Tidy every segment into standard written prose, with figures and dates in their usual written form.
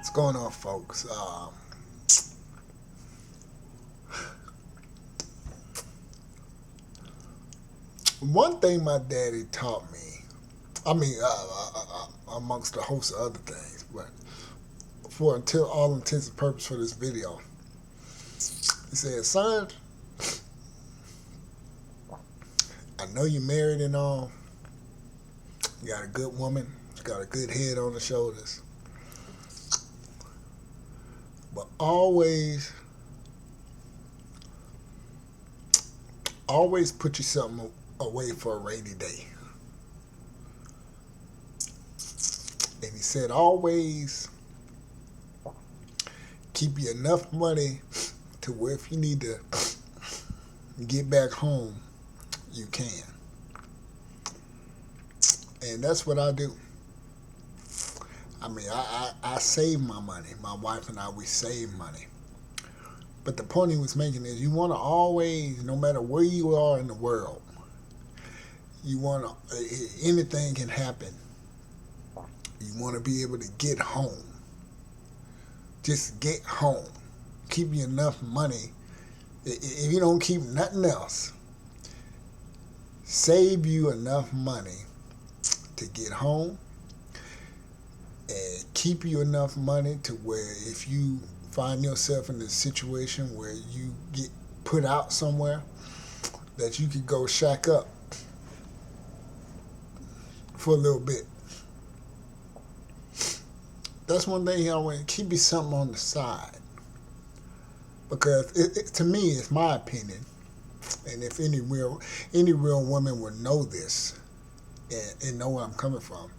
What's going on, folks? One thing my daddy taught me, amongst a host of other things, but for until all intents and purposes for this video, he said, "Son, I know you're married and all. You got a good woman. You got a good head on the shoulders, but always put you something away for a rainy day." And he said, always keep you enough money to where if you need to get back home, you can. And that's what I do. I save my money. My wife and I, we save money. But the point he was making is you want to always, no matter where you are in the world, you want to, anything can happen. You want to be able to get home. Just get home. Keep you enough money. If you don't keep nothing else, save you enough money to get home and keep you enough money to where if you find yourself in a situation where you get put out somewhere, that you could go shack up for a little bit. That's one thing I want to keep you something on the side, because to me, it's my opinion, and if any real woman would know this and know where I'm coming from,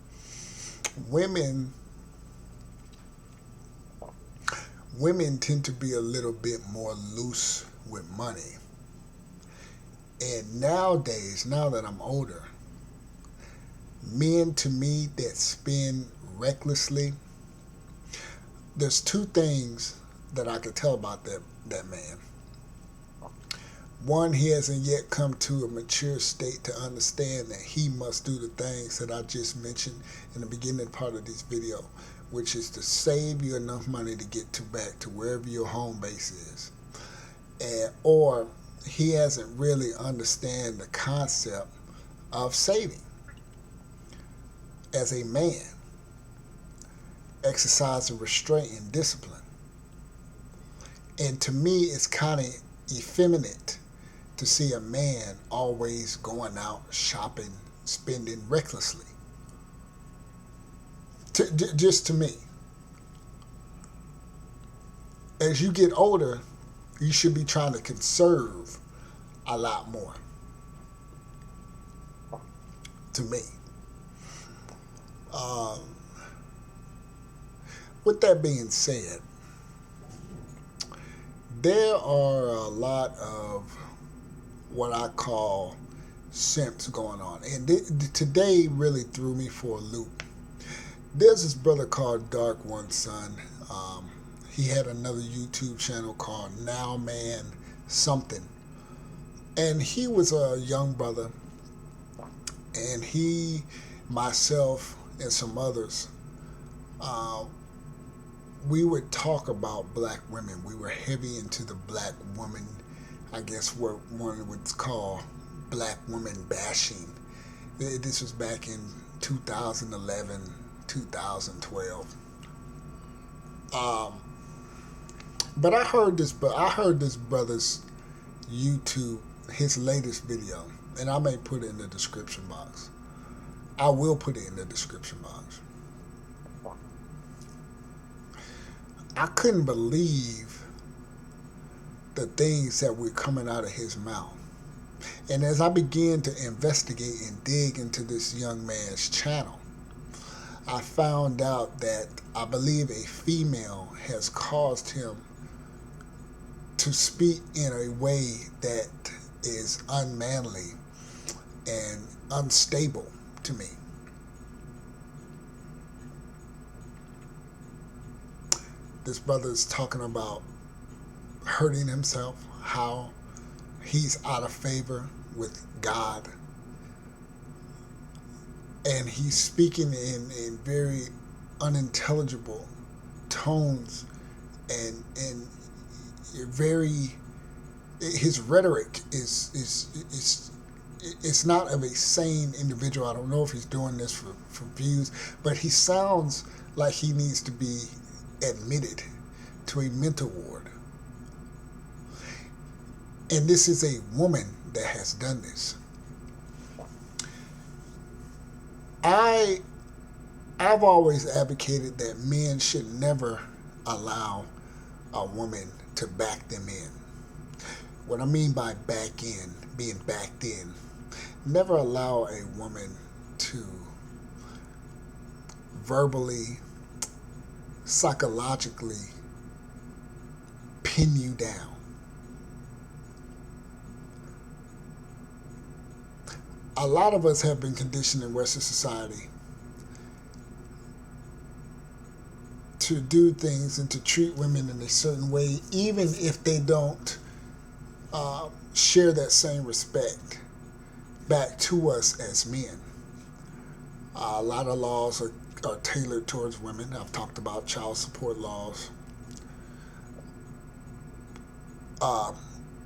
women tend to be a little bit more loose with money, and nowadays, now that I'm older, men to me that spend recklessly. There's two things that I can tell about that man. One, he hasn't yet come to a mature state to understand that he must do the things that I just mentioned in the beginning part of this video, which is to save you enough money to get back to wherever your home base is. Or he hasn't really understand the concept of saving as a man, exercising restraint and discipline. And to me, it's kind of effeminate to see a man always going out shopping, spending recklessly. Just to me. As you get older, you should be trying to conserve a lot more. To me. With that being said, there are a lot of what I call simps going on. And today really threw me for a loop. There's this brother called Dark One Son. He had another YouTube channel called Now Man Something. And he was a young brother. And he, myself, and some others, we would talk about black women. We were heavy into the black woman, I guess what one would call black woman bashing. This was back in 2011, 2012. But I heard this brother's YouTube, his latest video, and I may put it in the description box. I will put it in the description box. I couldn't believe the things that were coming out of his mouth. And as I began to investigate and dig into this young man's channel, I found out that I believe a female has caused him to speak in a way that is unmanly and unstable to me. This brother is talking about hurting himself, how he's out of favor with God. And he's speaking in very unintelligible tones and very, his rhetoric is it's not of a sane individual. I don't know if he's doing this for views, but he sounds like he needs to be admitted to a mental ward. And this is a woman that has done this. I've always advocated that men should never allow a woman to back them in. What I mean by back in, being backed in, never allow a woman to verbally, psychologically pin you down. A lot of us have been conditioned in Western society to do things and to treat women in a certain way, even if they don't share that same respect back to us as men. A lot of laws are tailored towards women. I've talked about child support laws.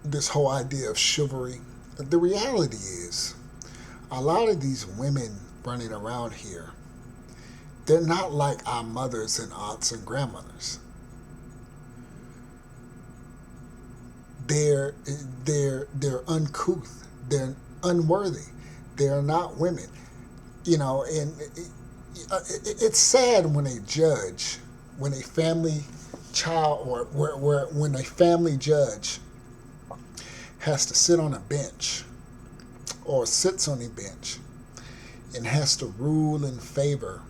This whole idea of chivalry. The reality is, a lot of these women running around here, they're not like our mothers and aunts and grandmothers. They're uncouth. They're unworthy. They're not women. You know, and it's sad when a judge, when a family child, or when a family judge has to sit on a bench or sits on a bench and has to rule in favor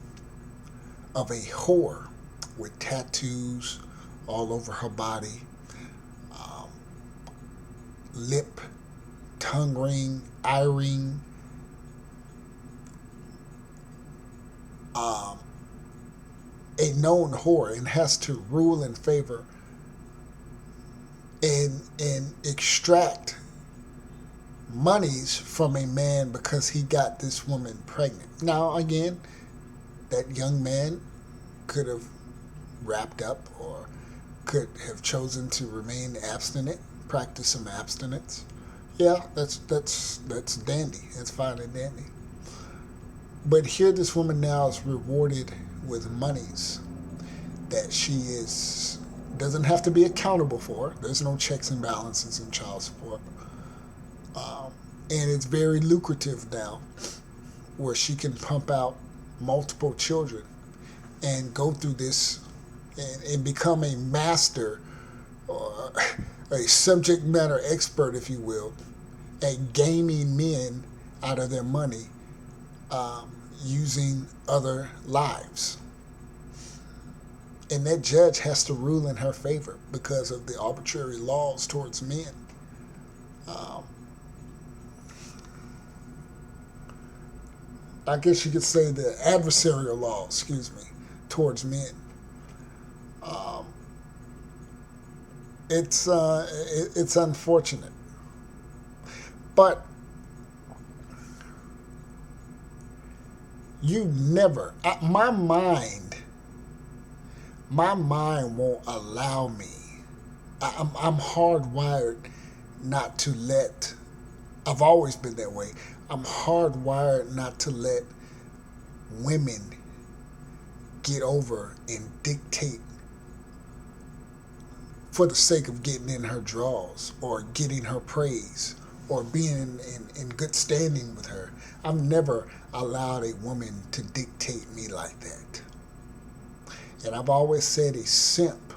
of a whore with tattoos all over her body, lip, tongue ring, eye ring, a known whore, and has to rule in favor and extract monies from a man because he got this woman pregnant. Now, again, that young man could have wrapped up or could have chosen to remain abstinent, practice some abstinence. Yeah, that's dandy. That's fine and dandy. But here this woman now is rewarded with monies that she doesn't have to be accountable for. There's no checks and balances in child support. And it's very lucrative now, where she can pump out multiple children and go through this and become a master, or a subject matter expert, if you will, at gaming men out of their money, using other lives. And that judge has to rule in her favor because of the arbitrary laws towards men. I guess you could say the adversarial laws, towards men. It's unfortunate, but you never. My mind won't allow me. I'm hardwired not to let. I've always been that way. I'm hardwired not to let women get over and dictate for the sake of getting in her draws or getting her praise or being in good standing with her. I've never allowed a woman to dictate me like that. And I've always said a simp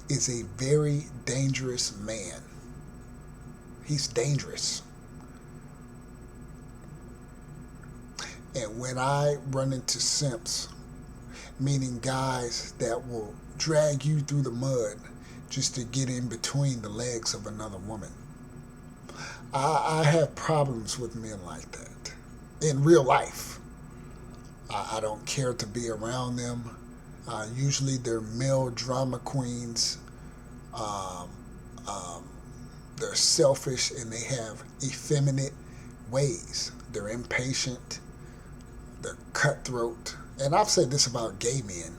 is a very dangerous man. He's dangerous. And when I run into simps, meaning guys that will drag you through the mud just to get in between the legs of another woman, I have problems with men like that in real life. I don't care to be around them. Usually they're male drama queens. They're selfish and they have effeminate ways. They're impatient. They're cutthroat. And I've said this about gay men.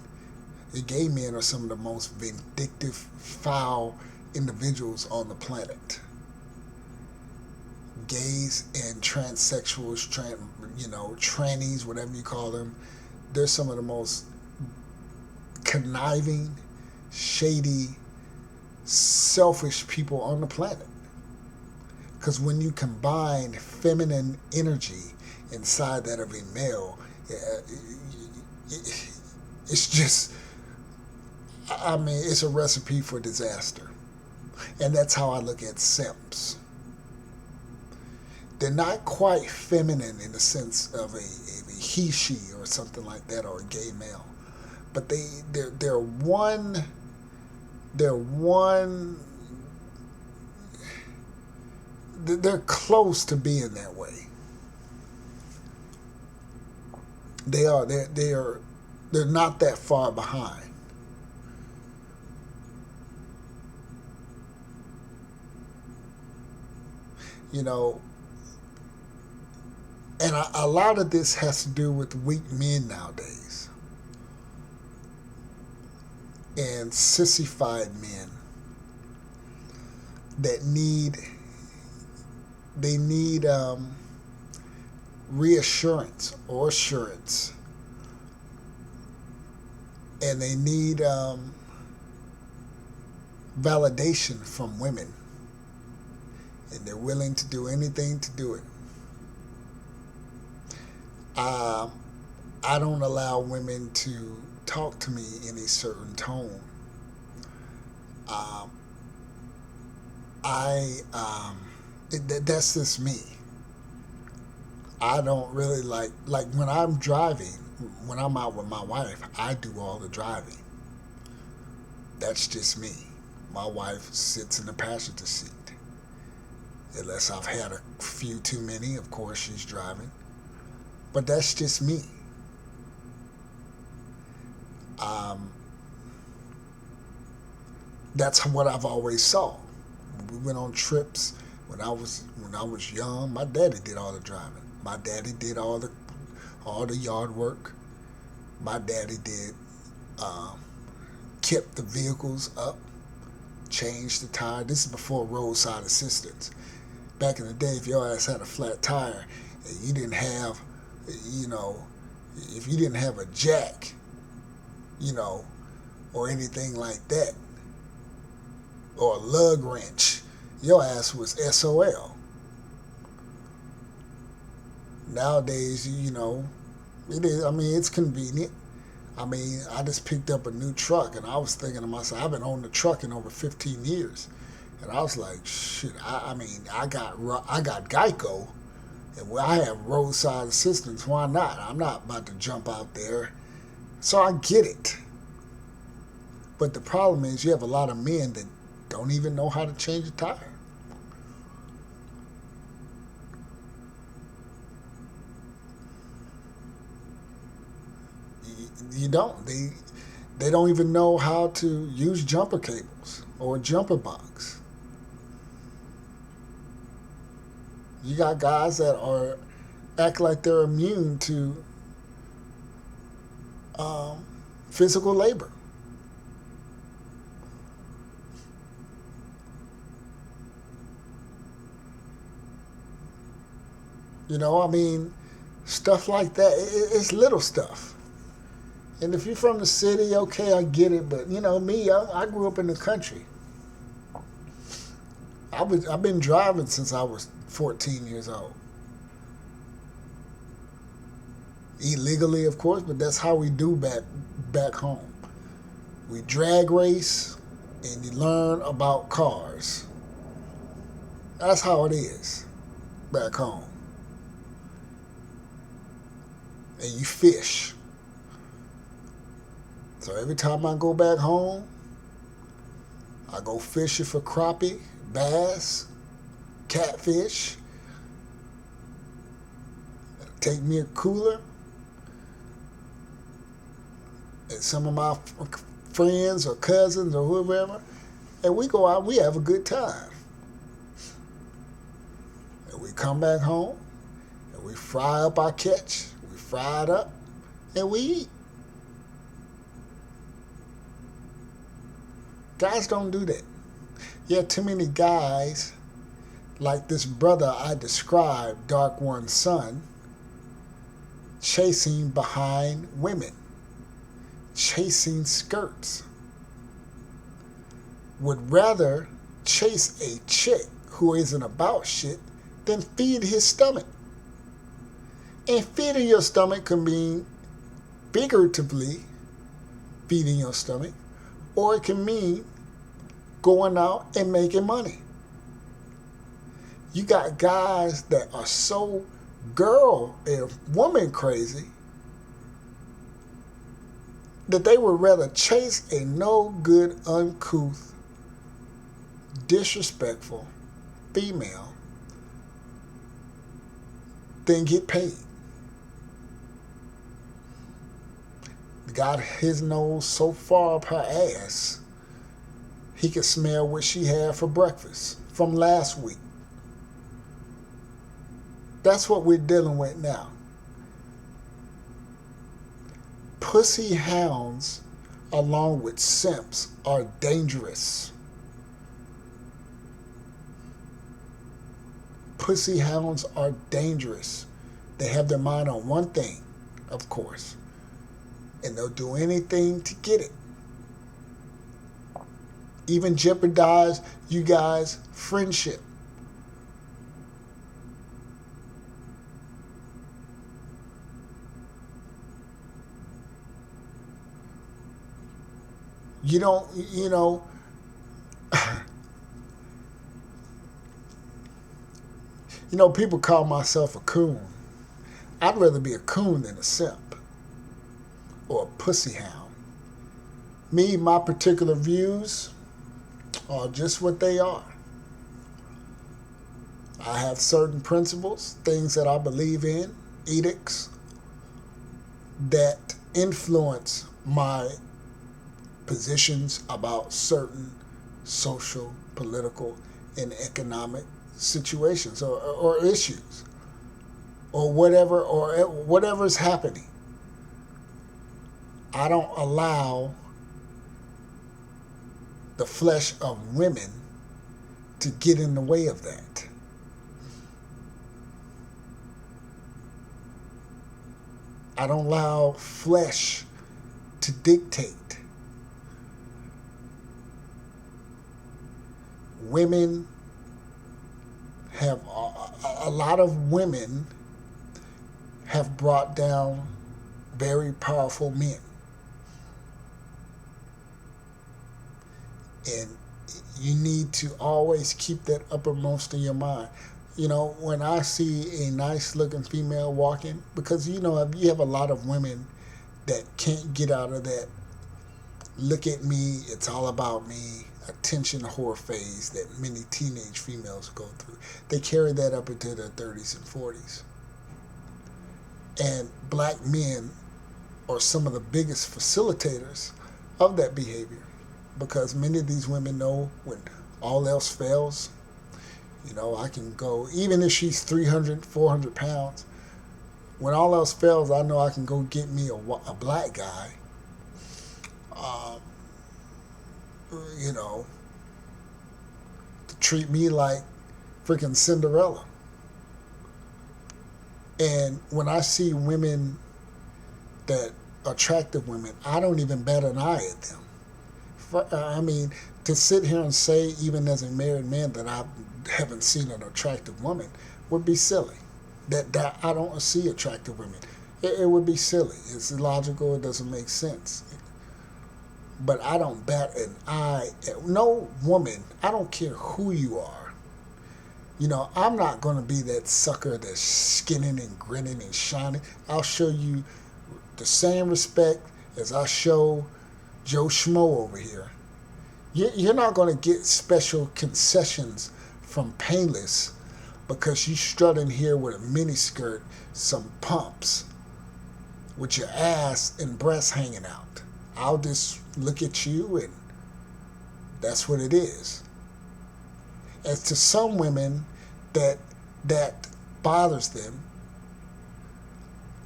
Gay men are some of the most vindictive, foul individuals on the planet. Gays and transsexuals, trannies, whatever you call them, they're some of the most conniving, shady, selfish people on the planet. Because when you combine feminine energy inside that of a male, it's just, I mean, it's a recipe for disaster. And that's how I look at simps. They're not quite feminine in the sense of a he, she, or something like that, or a gay male. But they're one, they're close to being that way. They are. They're not that far behind. You know, and a lot of this has to do with weak men nowadays and sissified men that need reassurance or assurance, and they need validation from women, and they're willing to do anything to do it. I don't allow women to talk to me in a certain tone. Um, that's just me. I don't really like when I'm driving. When I'm out with my wife, I do all the driving. That's just me. My wife sits in the passenger seat. Unless I've had a few too many, of course she's driving. But that's just me. Um, that's what I've always saw. When we went on trips when I was young. My daddy did all the driving. My daddy did all the yard work. My daddy did kept the vehicles up, changed the tire. This is before roadside assistance. Back in the day, if your ass had a flat tire and you didn't have, if you didn't have a jack, or anything like that, or a lug wrench, your ass was SOL. Nowadays, it is. I mean, it's convenient. I mean, I just picked up a new truck, and I was thinking to myself, I've been on the truck in over 15 years, and I was like, shit. I mean, I got Geico, and I have roadside assistance. Why not? I'm not about to jump out there, so I get it. But the problem is, you have a lot of men that don't even know how to change a tire. You don't. They don't even know how to use jumper cables or a jumper box. You got guys that act like they're immune to physical labor. I mean, stuff like that. It's little stuff. And if you're from the city, okay, I get it. But me, I grew up in the country. I've been driving since I was 14 years old. Illegally, of course, but that's how we do back home. We drag race, and you learn about cars. That's how it is back home. And you fish. So every time I go back home, I go fishing for crappie, bass, catfish. Take me a cooler, and some of my friends or cousins or whoever, and we go out, we have a good time. And we come back home, and we fry up our catch, we fry it up, and we eat. Guys don't do that. Yeah, too many guys like this brother I described, Dark One's son, chasing behind women, chasing skirts, would rather chase a chick who isn't about shit than feed his stomach. And feeding your stomach can mean figuratively feeding your stomach, or it can mean going out and making money. You got guys that are so girl and woman crazy that they would rather chase a no good, uncouth, disrespectful female than get paid. Got his nose so far up her ass, he could smell what she had for breakfast from last week. That's what we're dealing with now. Pussy hounds, along with simps, are dangerous. Pussy hounds are dangerous. They have their mind on one thing, of course, and they'll do anything to get it. Even jeopardize you guys' friendship. You don't, people call myself a coon. I'd rather be a coon than a simp or a pussy hound. Me, my particular views are just what they are. I have certain principles, things that I believe in, edicts that influence my positions about certain social, political, and economic situations or issues or whatever's happening. I don't allow the flesh of women to get in the way of that. I don't allow flesh to dictate. Women have, a lot of women have brought down very powerful men. And you need to always keep that uppermost in your mind. When I see a nice looking female walking, because you have a lot of women that can't get out of that look at me, it's all about me, attention whore phase that many teenage females go through. They carry that up into their 30s and 40s. And black men are some of the biggest facilitators of that behavior, because many of these women know when all else fails, I can go, even if she's 300, 400 pounds, when all else fails, I know I can go get me a black guy, to treat me like freaking Cinderella. And when I see women that attractive women, I don't even bat an eye at them. To sit here and say, even as a married man, that I haven't seen an attractive woman would be silly. That I don't see attractive women. It would be silly. It's illogical. It doesn't make sense. But I don't bat an eye at no woman. I don't care who you are. I'm not going to be that sucker that's skinning and grinning and shining. I'll show you the same respect as I show Joe Schmo over here. You're not going to get special concessions from Painless because you strutting here with a mini skirt, some pumps, with your ass and breasts hanging out. I'll just look at you and that's what it is. As to some women that bothers them,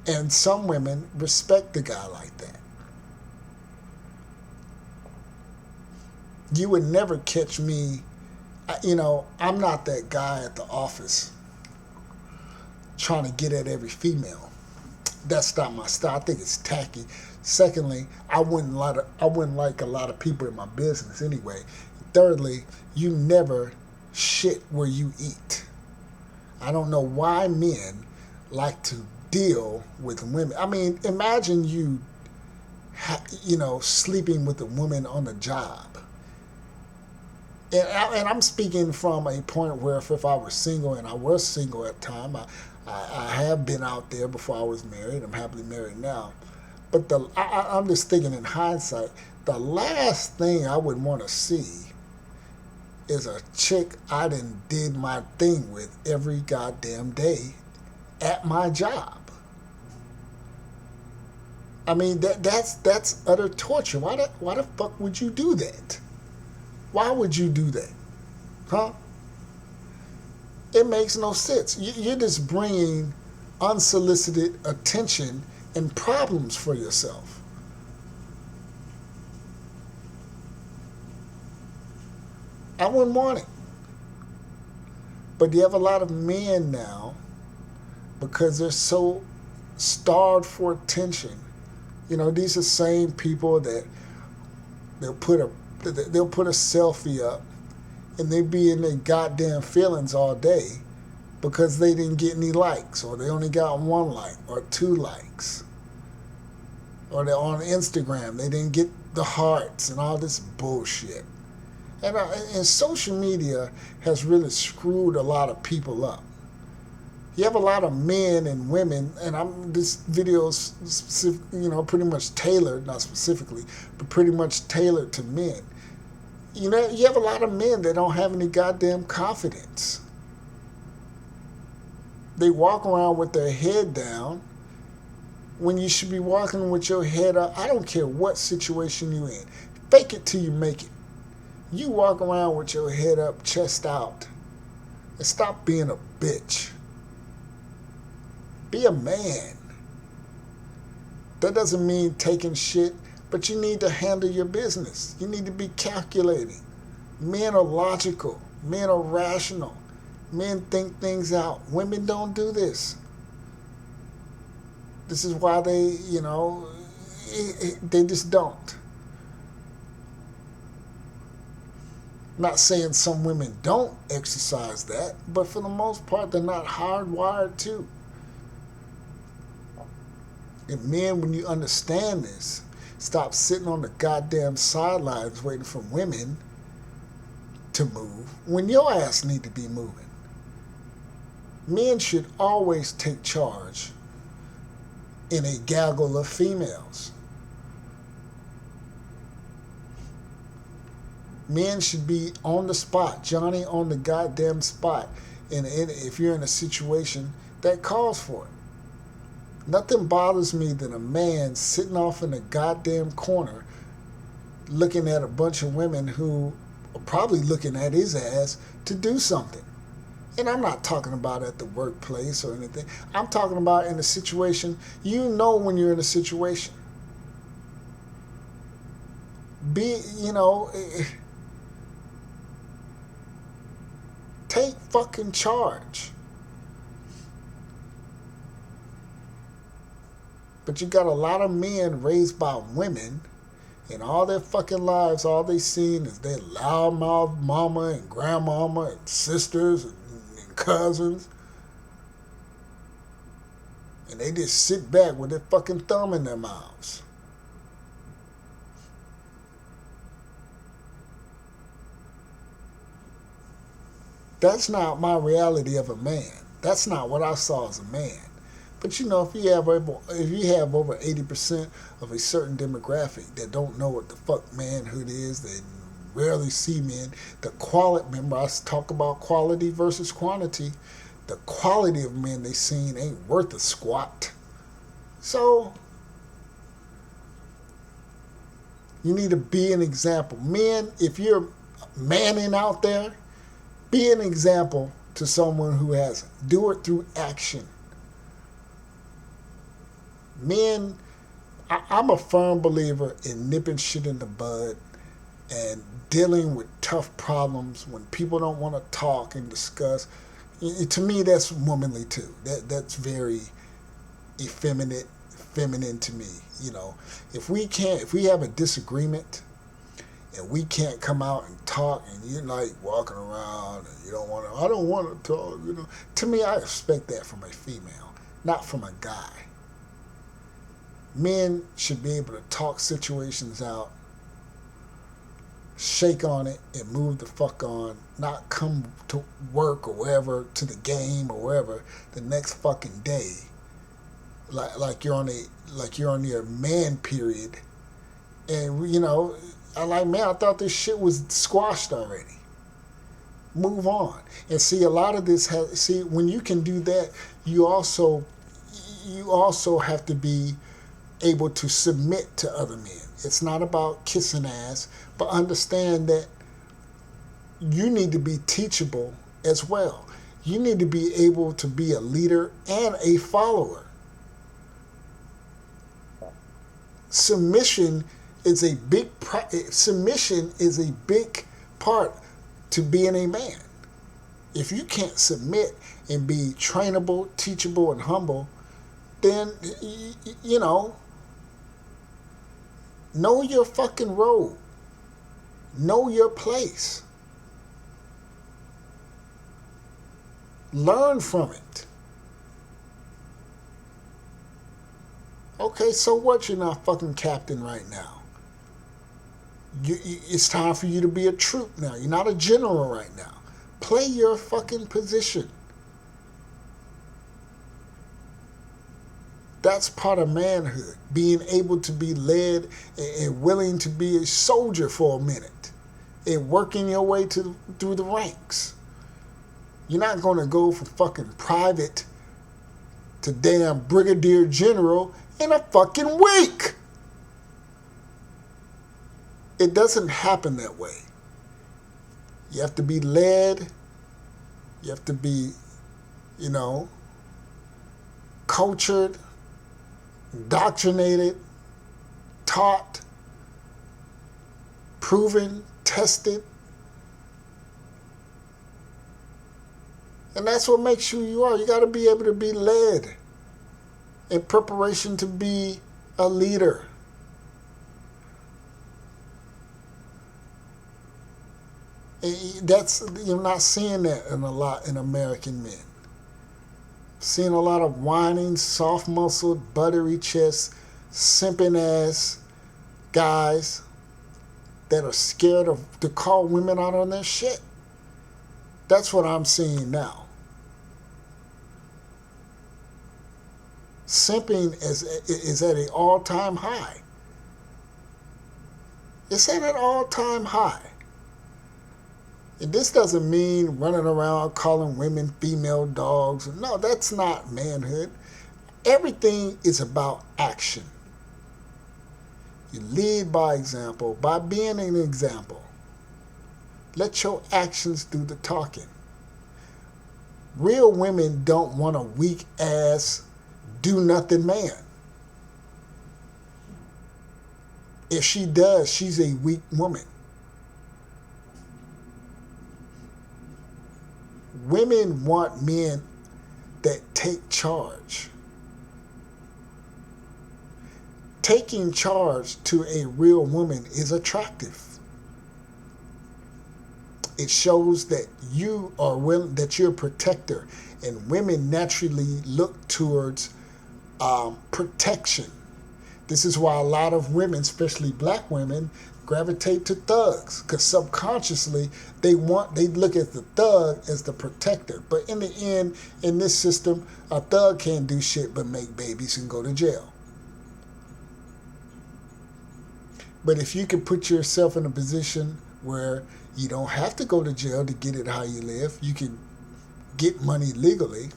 and some women respect a guy like that. You would never catch me. I'm not that guy at the office trying to get at every female. That's not my style. I think it's tacky. Secondly, I wouldn't like a lot of people in my business anyway. Thirdly, you never shit where you eat. I don't know why men like to deal with women. I mean, imagine sleeping with a woman on the job. And I'm speaking from a point where if I was single, and I was single at the time, I have been out there before I was married. I'm happily married now. But I'm just thinking in hindsight, the last thing I would want to see is a chick I done did my thing with every goddamn day at my job. I mean, that's utter torture. Why the fuck would you do that? Why would you do that? Huh? It makes no sense. You're just bringing unsolicited attention and problems for yourself. I wouldn't want it. But you have a lot of men now, because they're so starved for attention. These are the same people that they'll put a selfie up and they be in their goddamn feelings all day because they didn't get any likes, or they only got one like or 2 likes. Or they're on Instagram, they didn't get the hearts and all this bullshit. And social media has really screwed a lot of people up. You have a lot of men and women, and this video's pretty much tailored, not specifically, but pretty much tailored to men. You have a lot of men that don't have any goddamn confidence. They walk around with their head down when you should be walking with your head up. I don't care what situation you're in. Fake it till you make it. You walk around with your head up, chest out, and stop being a bitch. Be a man. That doesn't mean taking shit, but you need to handle your business. You need to be calculating. Men are logical. Men are rational. Men think things out. Women don't do this. This is why they just don't. Not saying some women don't exercise that, but for the most part, they're not hardwired to. And men, when you understand this, stop sitting on the goddamn sidelines waiting for women to move when your ass need to be moving. Men should always take charge in a gaggle of females. Men should be on the spot, Johnny on the goddamn spot, and if you're in a situation that calls for it. Nothing bothers me than a man sitting off in a goddamn corner looking at a bunch of women who are probably looking at his ass to do something. And I'm not talking about at the workplace or anything. I'm talking about in a situation. When you're in a situation. Take fucking charge. But you got a lot of men raised by women, and all their fucking lives, all they seen is their loudmouth mama and grandmama and sisters and cousins. And they just sit back with their fucking thumb in their mouths. That's not my reality of a man. That's not what I saw as a man. But if you have over 80% of a certain demographic that don't know what the fuck manhood is, they rarely see men. Remember I talk about quality versus quantity. The quality of men they seen ain't worth a squat. So you need to be an example. Men, if you're manning out there, be an example to someone who hasn't. Do it through action. Men, I'm a firm believer in nipping shit in the bud and dealing with tough problems when people don't want to talk and discuss. To me, that's womanly too. That's very effeminate, feminine to me. You know, if we have a disagreement and we can't come out and talk, and you're like walking around and you don't want to, I don't want to talk. You know, to me, I expect that from a female, not from a guy. Men should be able to talk situations out, shake on it, and move the fuck on. Not come to work or wherever, to the game or wherever, the next fucking day, like you're on your man period. And you know, I thought this shit was squashed already. Move on. And see, a lot of this when you can do that, you also have to be able to submit to other men. It's not about kissing ass, but understand that you need to be teachable as well. You need to be able to be a leader and a follower. Submission is a big part to being a man. If you can't submit and be trainable, teachable, and humble, then you know, know your fucking role. Know your place. Learn from it. Okay, so what? You're not fucking captain right now. It's time for you to be a troop now. You're not a general right now. Play your fucking position. That's part of manhood. Being able to be led and willing to be a soldier for a minute and working your way through the ranks. You're not going to go from fucking private to damn brigadier general in a fucking week. It doesn't happen that way. You have to be led. You have to be, you know, cultured, indoctrinated, taught, proven, tested. And that's what makes you who you are. You got to be able to be led in preparation to be a leader. You're not seeing that a lot in American men. Seeing a lot of whining, soft-muscled, buttery chest, simping ass guys that are scared to call women out on their shit. That's what I'm seeing now. Simping is at an all-time high. It's at an all-time high. And this doesn't mean running around calling women female dogs. No, that's not manhood. Everything is about action. You lead by example, by being an example. Let your actions do the talking. Real women don't want a weak ass, do nothing man. If she does, she's a weak woman. Women want men that take charge. Taking charge to a real woman is attractive. It shows that you are willing, that you're a protector, and women naturally look towards protection. This is why a lot of women, especially black women, gravitate to thugs, because subconsciously they look at the thug as the protector. But in the end, in this system, a thug can't do shit but make babies and go to jail. But if you can put yourself in a position where you don't have to go to jail to get it how you live, you can get money legally,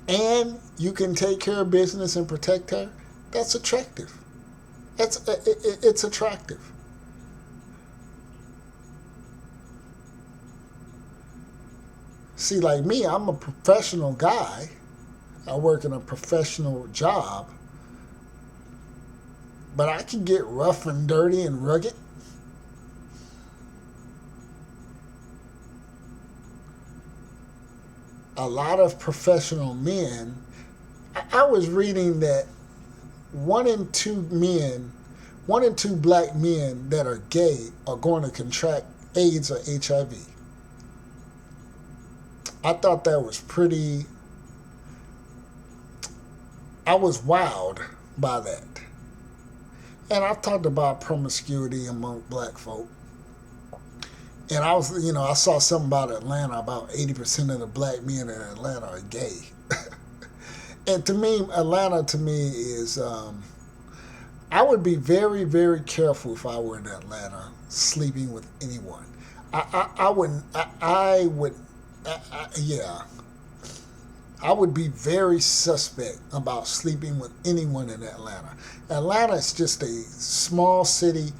and you can take care of business and protect her, that's attractive. It's attractive. See, like me, I'm a professional guy. I work in a professional job. But I can get rough and dirty and rugged. a lot of professional men. I was reading that one in two men, 1 in 2 black men that are gay are going to contract AIDS or HIV. I thought that was pretty. I was wowed by that. And I talked about promiscuity among black folk. And I saw something about Atlanta. About 80% of the black men in Atlanta are gay. And to me, Atlanta to me is. I would be very, very careful if I were in Atlanta sleeping with anyone. I wouldn't. I would. Yeah. I would be very suspect about sleeping with anyone in Atlanta. Atlanta is just a small city,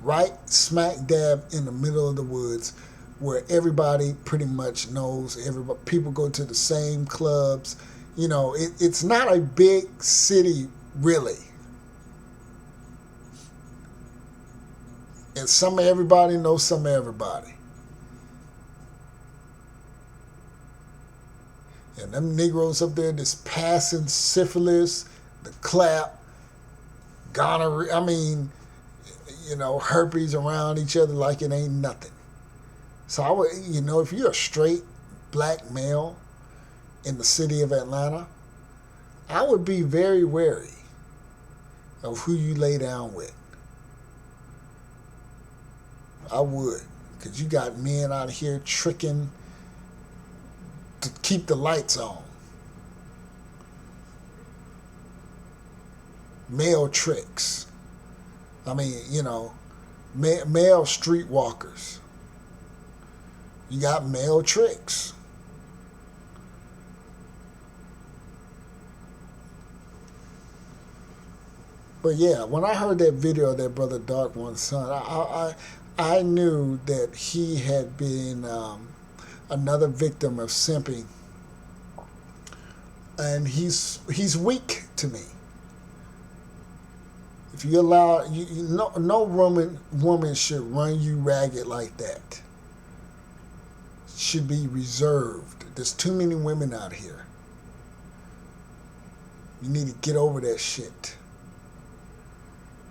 right smack dab in the middle of the woods, where everybody pretty much knows everybody. People go to the same clubs. It's not a big city, really. And some of everybody knows some of everybody. And them Negroes up there just passing syphilis, the clap, gonorrhea, herpes around each other like it ain't nothing. So I would, if you're a straight black male in the city of Atlanta, I would be very wary of who you lay down with. I would, because you got men out here tricking to keep the lights on. Male tricks. Male streetwalkers. You got male tricks. But yeah, when I heard that video of that brother Dark One's son, I knew that he had been another victim of simping, and he's weak to me. If you allow, no woman should run you ragged like that. Should be reserved. There's too many women out here. You need to get over that shit.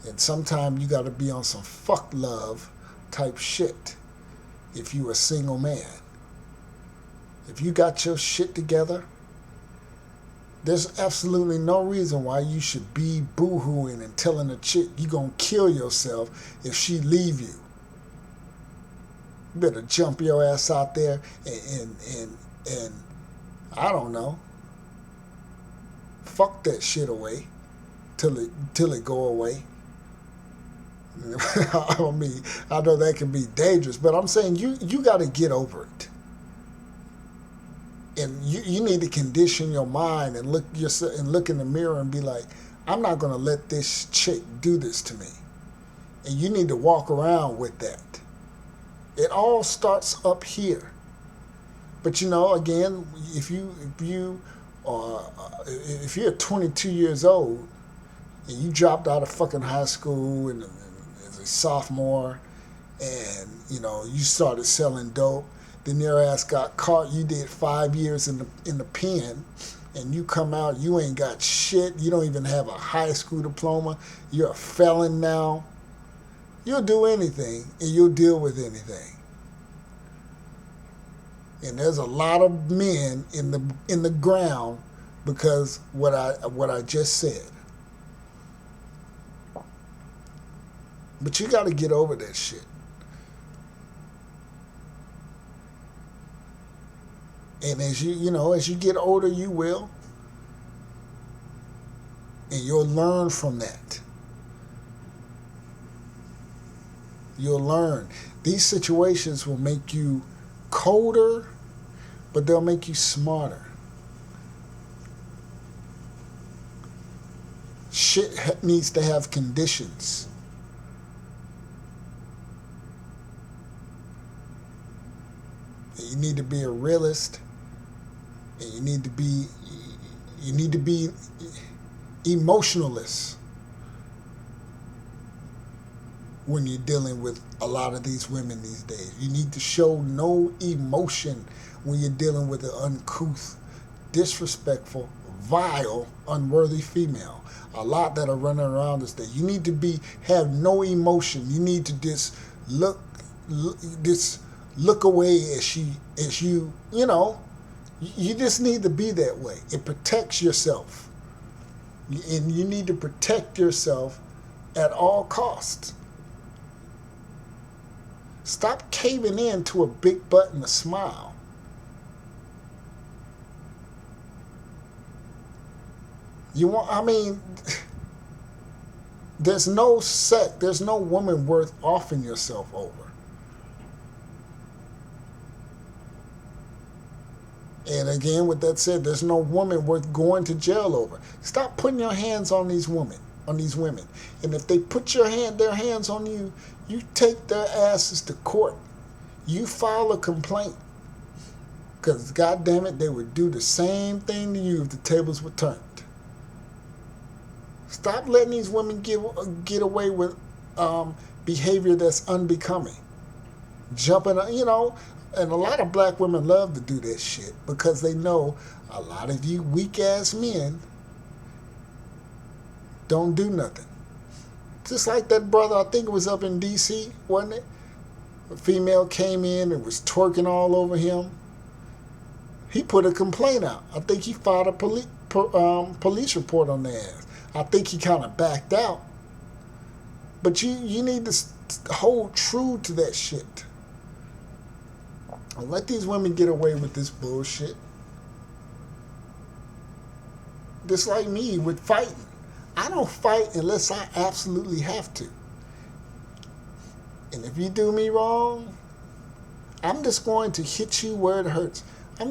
And sometimes you got to be on some fuck love type shit if you a single man. If you got your shit together, there's absolutely no reason why you should be boo-hooing and telling a chick you gonna kill yourself if she leave you. You better jump your ass out there and I don't know, fuck that shit away till it go away. I know that can be dangerous, but I'm saying you got to get over it. And you need to condition your mind and look in the mirror and be like, I'm not going to let this chick do this to me. And you need to walk around with that. It all starts up here. But again, if you're 22 years old and you dropped out of fucking high school and as a sophomore, and you started selling dope, then your ass got caught. You did 5 years in the pen, and you come out, you ain't got shit. You don't even have a high school diploma. You're a felon now. You'll do anything, and you'll deal with anything. And there's a lot of men in the ground because what I just said. But you got to get over that shit. And as you get older, you will. And you'll learn from that. You'll learn. These situations will make you colder, but they'll make you smarter. Shit needs to have conditions. You need to be a realist, and you need to be emotionalist when you're dealing with a lot of these women these days. You need to show no emotion when you're dealing with an uncouth, disrespectful, vile, unworthy female. A lot that are running around this day. You need to have no emotion. You need to just look away as you know. You just need to be that way. It protects yourself, and you need to protect yourself at all costs. Stop caving in to a big butt and a smile. There's no woman worth offing yourself over. And again, with that said, there's no woman worth going to jail over. Stop putting your hands on these women. And if they put their hands on you, you take their asses to court. You file a complaint. Because, goddamn it, they would do the same thing to you if the tables were turned. Stop letting these women get away with behavior that's unbecoming. Jumping, and a lot of black women love to do that shit because they know a lot of you weak-ass men don't do nothing. Just like that brother, I think it was up in D.C., wasn't it? A female came in and was twerking all over him. He put a complaint out. I think he filed a police report on their ass. I think he kind of backed out. But you need to hold true to that shit. And let these women get away with this bullshit. Just like me with fighting. I don't fight unless I absolutely have to. And if you do me wrong, I'm just going to hit you where it hurts. I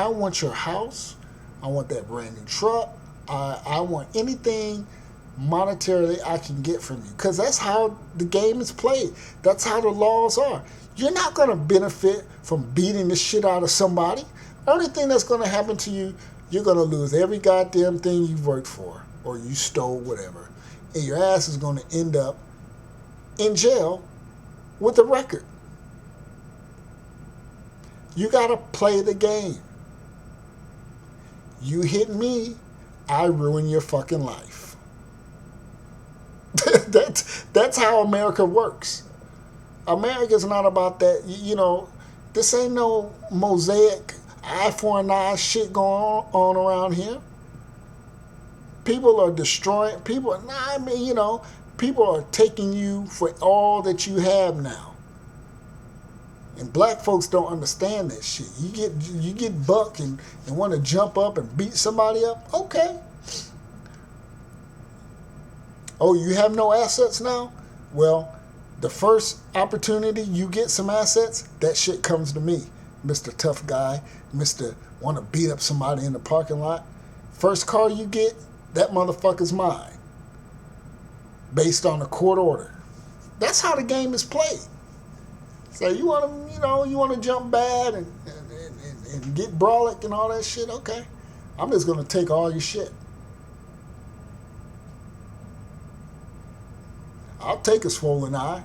want your house. I want that brand new truck. I want anything monetarily I can get from you. Because that's how the game is played. That's how the laws are. You're not going to benefit from beating the shit out of somebody. Only thing that's going to happen to you, you're going to lose every goddamn thing you've worked for. Or you stole, whatever. And your ass is going to end up in jail with a record. You got to play the game. You hit me, I ruin your fucking life. That's how America works. America's not about that. This ain't no mosaic, eye for an eye shit going on around here. People are destroying, people are taking you for all that you have now. And black folks don't understand that shit. You get bucked and want to jump up and beat somebody up? Okay. Oh, you have no assets now? Well, the first opportunity you get some assets, that shit comes to me. Mr. Tough Guy, Mr. Want to beat up somebody in the parking lot. First car you get, that motherfucker's mine. Based on a court order. That's how the game is played. So you want to jump bad and get brolic and all that shit? Okay. I'm just going to take all your shit. I'll take a swollen eye.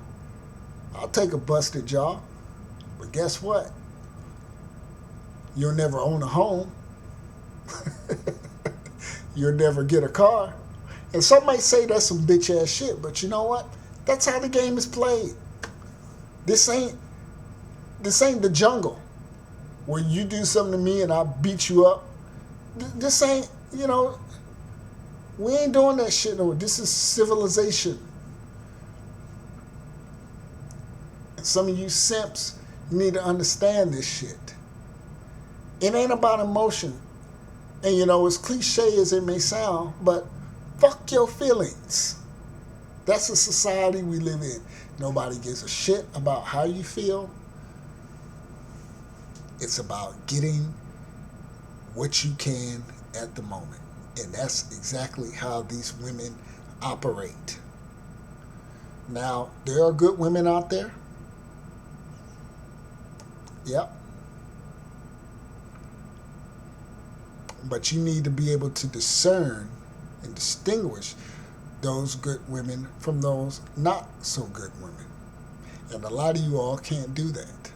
I'll take a busted jaw. But guess what? You'll never own a home. You'll never get a car. And some might say that's some bitch ass shit, but you know what? That's how the game is played. This ain't the jungle where you do something to me and I beat you up. This ain't, we ain't doing that shit no. This is civilization. And some of you simps need to understand this shit. It ain't about emotion. And as cliche as it may sound, but fuck your feelings. That's the society we live in. Nobody gives a shit about how you feel. It's about getting what you can at the moment. And that's exactly how these women operate. Now, there are good women out there. Yep. But you need to be able to discern and distinguish those good women from those not so good women. And a lot of you all can't do that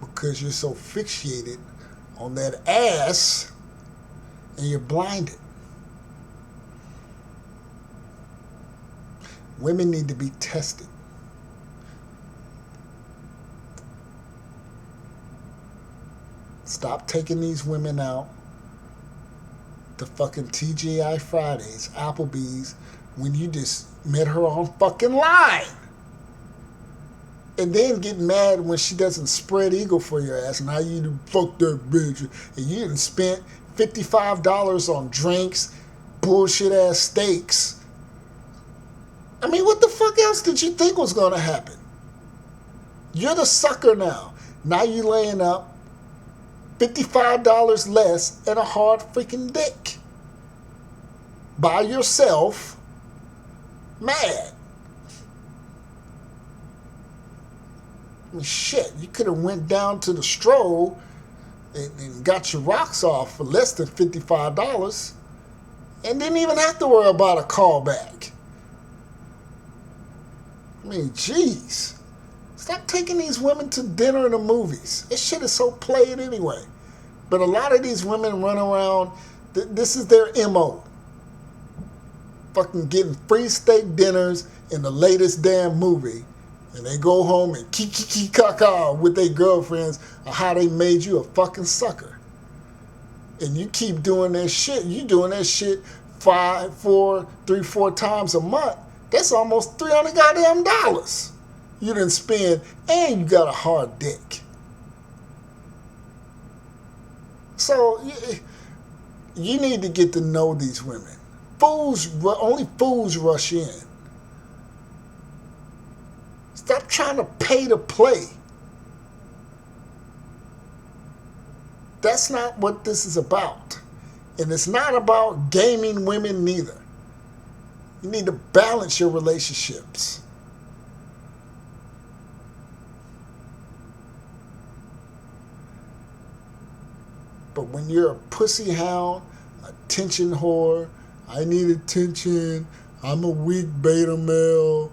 because you're so fixated on that ass and you're blinded. Women need to be tested. Stop taking these women out to fucking TGI Fridays, Applebee's, when you just met her on fucking line. And then get mad when she doesn't spread eagle for your ass. Now you fuck that bitch. And you done spent $55 on drinks, bullshit ass steaks. I mean, what the fuck else did you think was going to happen? You're the sucker now. Now you laying up $55 less and a hard freaking dick. By yourself, mad. I mean, shit, you could have went down to the stroll and got your rocks off for less than $55 and didn't even have to worry about a callback. I mean, jeez. Stop taking these women to dinner and the movies. This shit is so played anyway. But a lot of these women run around, this is their MO. Fucking getting free steak dinners in the latest damn movie. And they go home and kiki-kaka with their girlfriends on how they made you a fucking sucker. And you keep doing that shit. You doing that shit 3-4 times a month. That's almost $300 goddamn dollars you didn't spend, and you got a hard dick. So you need to get to know these women. Only fools rush in. Stop trying to pay to play. That's not what this is about. And it's not about gaming women neither. You need to balance your relationships. But when you're a pussy hound, attention whore, I need attention, I'm a weak beta male,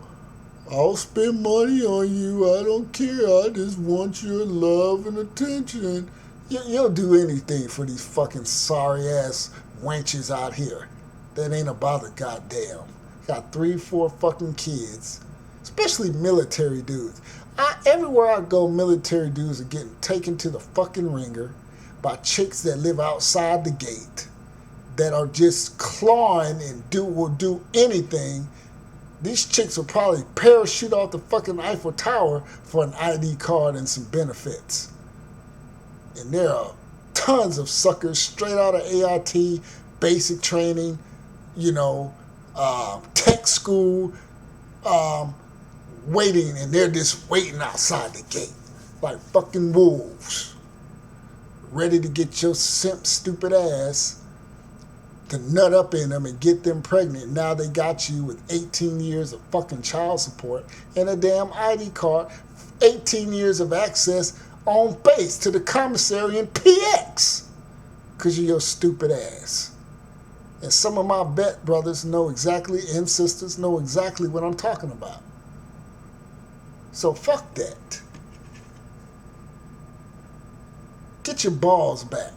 I'll spend money on you, I don't care, I just want your love and attention. You'll do anything for these fucking sorry ass wenches out here that ain't about a goddamn. Got 3-4 fucking kids, especially military dudes. Everywhere I go, military dudes are getting taken to the fucking ringer by chicks that live outside the gate that are just clawing and will do anything. These chicks will probably parachute off the fucking Eiffel Tower for an ID card and some benefits. And there are tons of suckers straight out of AIT, basic training, tech school, waiting, and they're just waiting outside the gate like fucking wolves, ready to get your simp stupid ass to nut up in them and get them pregnant. Now they got you with 18 years of fucking child support and a damn ID card, 18 years of access on base to the commissary in PX because of your stupid ass. And some of my vet brothers know exactly, and sisters know exactly what I'm talking about. So fuck that. Get your balls back.